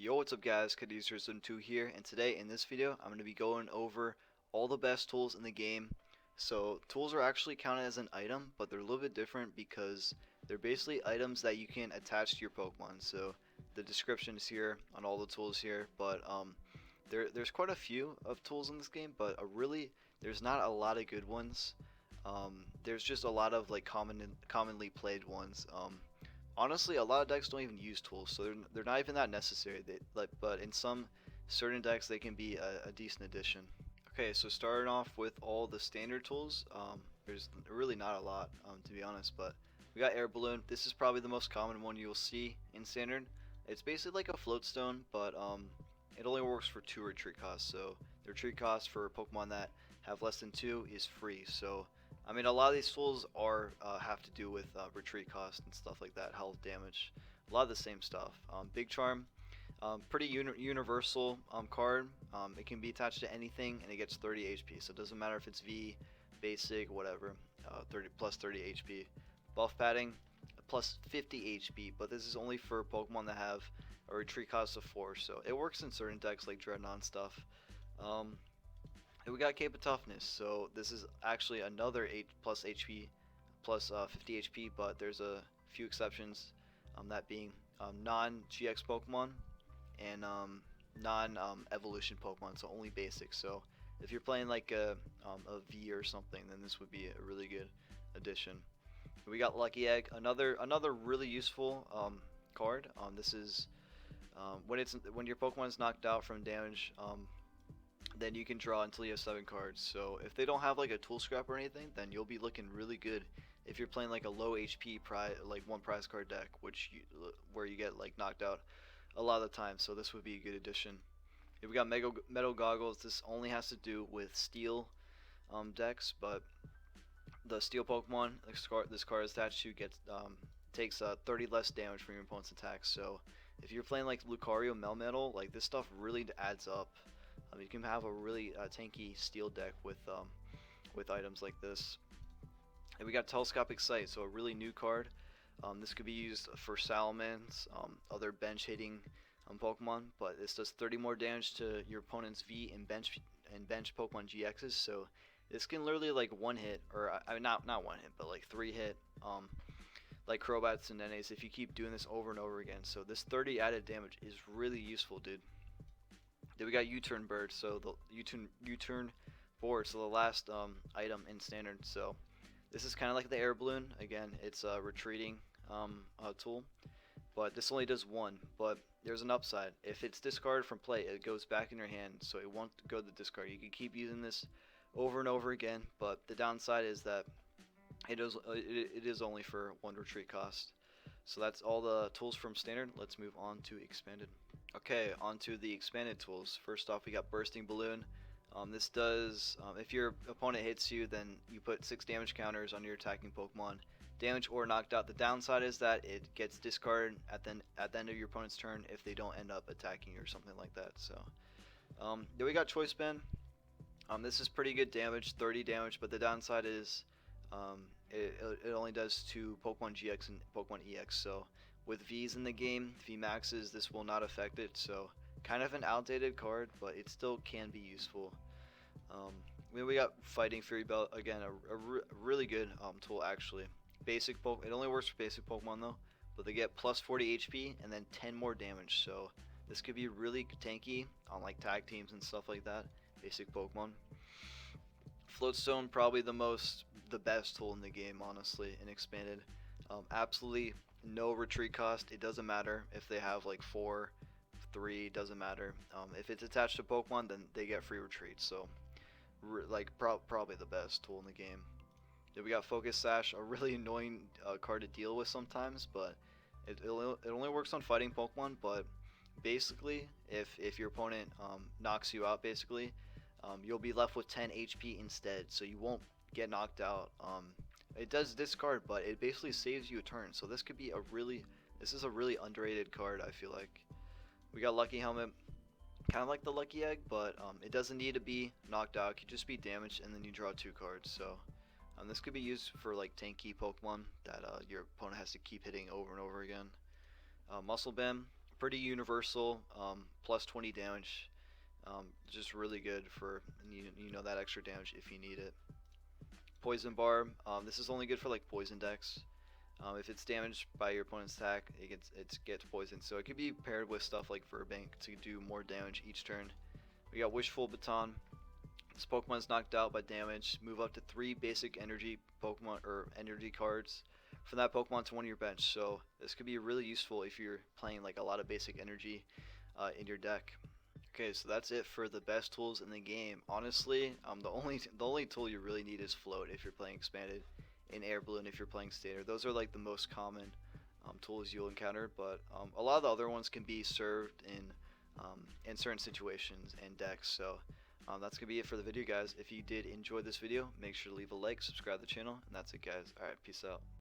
Yo, what's up guys, KDuser2 here, and today in this video I'm going to be going over all the best tools in the game. So tools are actually counted as an item, but they're a little bit different because they're basically items that you can attach to your Pokemon. So the description is here on all the tools here, but there's quite a few of tools in this game, but there's not a lot of good ones. There's just a lot of like commonly played ones. Honestly, a lot of decks don't even use tools, so they're not even that necessary. But in some certain decks, they can be a decent addition. Okay, so starting off with all the standard tools, there's really not a lot, to be honest. But we got Air Balloon. This is probably the most common one you'll see in standard. It's basically like a float stone, but it only works for 2 retreat costs. So the retreat cost for Pokemon that have less than 2 is free. So I mean, a lot of these tools are have to do with retreat cost and stuff like that, health damage, a lot of the same stuff. Big Charm, pretty universal card. It can be attached to anything, and it gets 30 HP. So it doesn't matter if it's V, basic, whatever. 30 plus 30 HP. Buff padding, plus 50 HP, but this is only for Pokemon that have a retreat cost of 4. So it works in certain decks like Dreadnought and stuff. We got Cape of Toughness, so this is actually another 8 plus HP, plus 50 HP, but there's a few exceptions, that being non-GX Pokemon and non-evolution Pokemon, so only basic. So if you're playing like a V or something, then this would be a really good addition. We got Lucky Egg, another really useful card. This is when your Pokemon is knocked out from damage. Then you can draw until you have 7 cards. So if they don't have like a tool scrap or anything, then you'll be looking really good if you're playing like a low HP like 1 prize card deck, where you get like knocked out a lot of the time. So this would be a good addition. If we got Metal Goggles, this only has to do with steel decks, but the steel Pokemon this card is attached to takes 30 less damage from your opponent's attacks. So if you're playing like Lucario Melmetal, like this stuff really adds up. You can have a really tanky steel deck with items like this. And we got Telescopic Sight, so a really new card. This could be used for Salamence, other bench hitting Pokemon, but this does 30 more damage to your opponent's V and bench Pokemon GXs. So this can literally like one hit, or I mean not one hit, but like 3 hit, like Crobats and Nenes if you keep doing this over and over again. So this 30 added damage is really useful, dude. Then we got U-Turn Bird, so the U-Turn board, so the last item in standard. So this is kind of like the Air Balloon. Again, it's a retreating tool, but this only does 1. But there's an upside. If it's discarded from play, it goes back in your hand, so it won't go to the discard. You can keep using this over and over again, but the downside is that it is only for 1 retreat cost. So that's all the tools from standard. Let's move on to expanded. Okay, onto the expanded tools. First off, we got Bursting Balloon. This does, if your opponent hits you, then you put 6 damage counters on your attacking Pokemon. Damage or knocked out. The downside is that it gets discarded at the end of your opponent's turn if they don't end up attacking you or something like that. So, then we got Choice Band. This is pretty good damage, 30 damage, but the downside is it only does to Pokemon GX and Pokemon EX. So with V's in the game, V maxes, this will not affect it. So kind of an outdated card, but it still can be useful. We got Fighting Fury Belt, again a really good tool actually. It only works for basic Pokemon though, but they get plus 40 HP and then 10 more damage. So this could be really tanky on like tag teams and stuff like that. Basic Pokemon. Floatstone, probably the best tool in the game, honestly, in expanded. Absolutely no retreat cost. It doesn't matter if they have like 4, 3, doesn't matter. If it's attached to Pokemon, then they get free retreat. So probably the best tool in the game. Then we got Focus Sash, a really annoying card to deal with sometimes, but it only works on fighting Pokemon. But basically, if your opponent knocks you out, basically, you'll be left with 10 HP instead, so you won't get knocked out. It does discard, but it basically saves you a turn. So this is a really underrated card, I feel like. We got Lucky Helmet, kind of like the Lucky Egg, but it doesn't need to be knocked out. It could just be damaged, and then you draw 2 cards. So this could be used for like tanky Pokemon that your opponent has to keep hitting over and over again. Muscle Band, Pretty universal, plus 20 damage. Just really good for that extra damage if you need it. Poison Bar. This is only good for like poison decks. If it's damaged by your opponent's attack, it gets poisoned. So it could be paired with stuff like Verbank to do more damage each turn. We got Wishful Baton. This Pokemon is knocked out by damage. Move up to 3 basic energy Pokemon or energy cards from that Pokemon to one of your bench. So this could be really useful if you're playing like a lot of basic energy in your deck. Okay, so that's it for the best tools in the game. Honestly, the only tool you really need is Float if you're playing Expanded, and Air Balloon if you're playing Standard. Those are like the most common tools you'll encounter, but a lot of the other ones can be served in certain situations and decks. So that's gonna be it for the video, guys. If you did enjoy this video, make sure to leave a like, subscribe to the channel, and that's it, guys. All right, peace out.